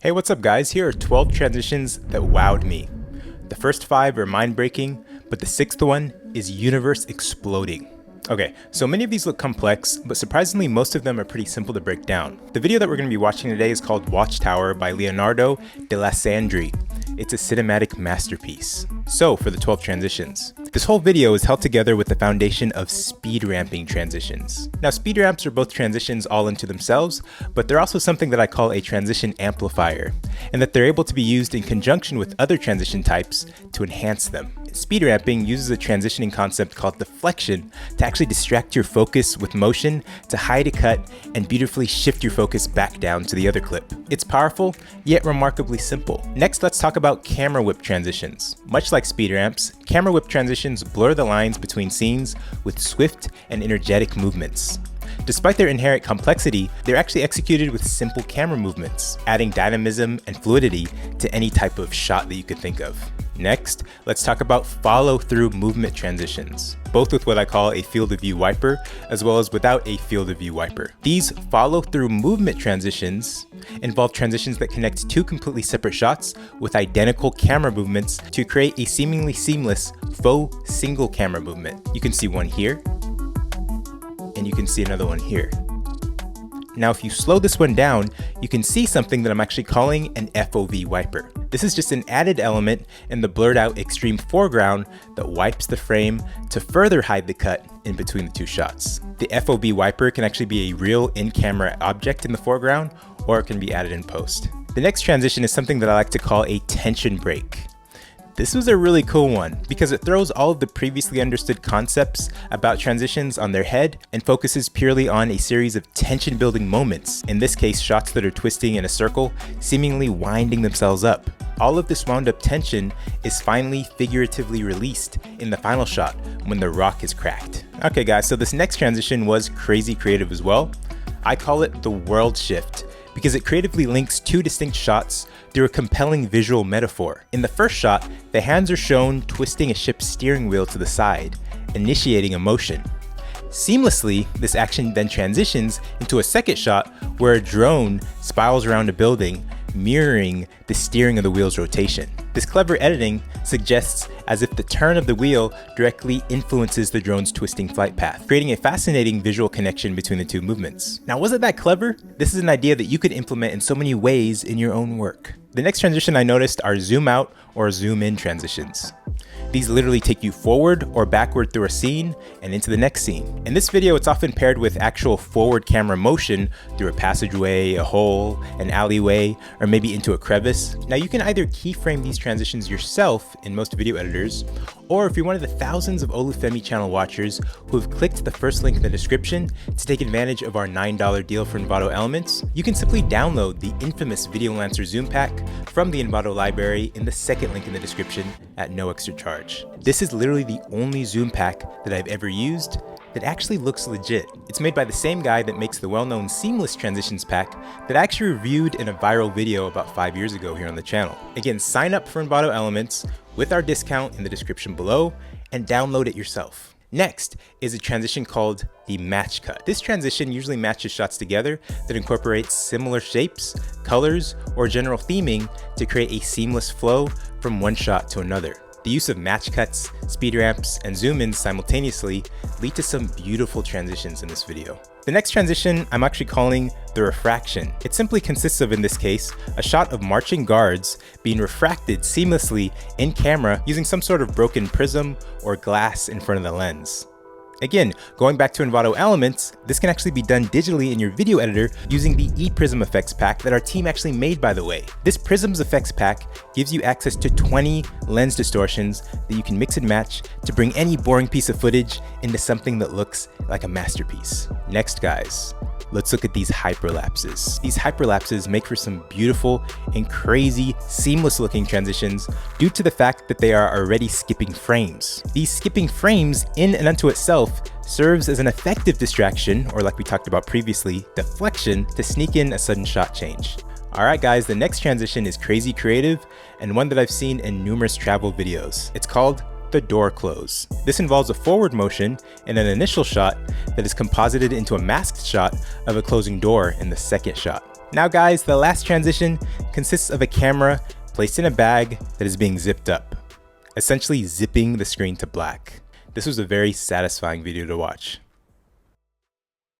Hey, what's up guys? Here are 12 transitions that wowed me. The first 5 are mind-breaking, but the 6th one is universe exploding. Okay, so many of these look complex, but surprisingly most of them are pretty simple to break down. The video that we're going to be watching today is called Watchtower by Leonardo Dalessandri. It's a cinematic masterpiece. So for the 12 transitions. This whole video is held together with the foundation of speed ramping transitions. Now speed ramps are both transitions all into themselves, but they're also something that I call a transition amplifier, and that they're able to be used in conjunction with other transition types to enhance them. Speed ramping uses a transitioning concept called deflection to actually distract your focus with motion to hide a cut and beautifully shift your focus back down to the other clip. It's powerful, yet remarkably simple. Next, let's talk about camera whip transitions. Much like speed ramps, camera whip transitions blur the lines between scenes with swift and energetic movements. Despite their inherent complexity, they're actually executed with simple camera movements, adding dynamism and fluidity to any type of shot that you could think of. Next, let's talk about follow-through movement transitions, both with what I call a field of view wiper, as well as without a field of view wiper. These follow-through movement transitions involve transitions that connect two completely separate shots with identical camera movements to create a seemingly seamless faux single camera movement. You can see one here, and you can see another one here. Now if you slow this one down, you can see something that I'm actually calling an FOV wiper. This is just an added element in the blurred out extreme foreground that wipes the frame to further hide the cut in between the two shots. The FOV wiper can actually be a real in-camera object in the foreground, or it can be added in post. The next transition is something that I like to call a tension break. This was a really cool one because it throws all of the previously understood concepts about transitions on their head and focuses purely on a series of tension building moments, in this case shots that are twisting in a circle, seemingly winding themselves up. All of this wound up tension is finally figuratively released in the final shot when the rock is cracked. Okay guys, so this next transition was crazy creative as well. I call it the world shift, because it creatively links two distinct shots through a compelling visual metaphor. In the first shot, the hands are shown twisting a ship's steering wheel to the side, initiating a motion. Seamlessly, this action then transitions into a second shot where a drone spirals around a building, mirroring the steering of the wheel's rotation. This clever editing suggests as if the turn of the wheel directly influences the drone's twisting flight path, creating a fascinating visual connection between the two movements. Now, wasn't that clever? This is an idea that you could implement in so many ways in your own work. The next transition I noticed are zoom out or zoom in transitions. These literally take you forward or backward through a scene and into the next scene. In this video, it's often paired with actual forward camera motion through a passageway, a hole, an alleyway, or maybe into a crevice. Now you can either keyframe these transitions yourself in most video editors, or if you're one of the thousands of Olufemi channel watchers who have clicked the first link in the description to take advantage of our $9 deal for Envato Elements, you can simply download the infamous Video Lancer Zoom Pack from the Envato library in the second link in the description at no extra charge. This is literally the only Zoom Pack that I've ever used that actually looks legit. It's made by the same guy that makes the well-known Seamless Transitions Pack that I actually reviewed in a viral video about 5 years ago here on the channel. Again, sign up for Envato Elements with our discount in the description below and download it yourself. Next is a transition called the match cut. This transition usually matches shots together that incorporates similar shapes, colors, or general theming to create a seamless flow from one shot to another. The use of match cuts, speed ramps, and zoom-ins simultaneously lead to some beautiful transitions in this video. The next transition I'm actually calling the refraction. It simply consists of, in this case, a shot of marching guards being refracted seamlessly in camera using some sort of broken prism or glass in front of the lens. Again, going back to Envato Elements, this can actually be done digitally in your video editor using the ePrism Effects pack that our team actually made, by the way. This Prisms Effects pack gives you access to 20 lens distortions that you can mix and match to bring any boring piece of footage into something that looks like a masterpiece. Next guys, let's look at these hyperlapses. These hyperlapses make for some beautiful and crazy seamless looking transitions due to the fact that they are already skipping frames. These skipping frames in and unto itself serves as an effective distraction, or like we talked about previously, deflection, to sneak in a sudden shot change. Alright guys, the next transition is crazy creative and one that I've seen in numerous travel videos. It's called the door close. This involves a forward motion in an initial shot that is composited into a masked shot of a closing door in the second shot. Now guys, the last transition consists of a camera placed in a bag that is being zipped up, essentially zipping the screen to black. This was a very satisfying video to watch.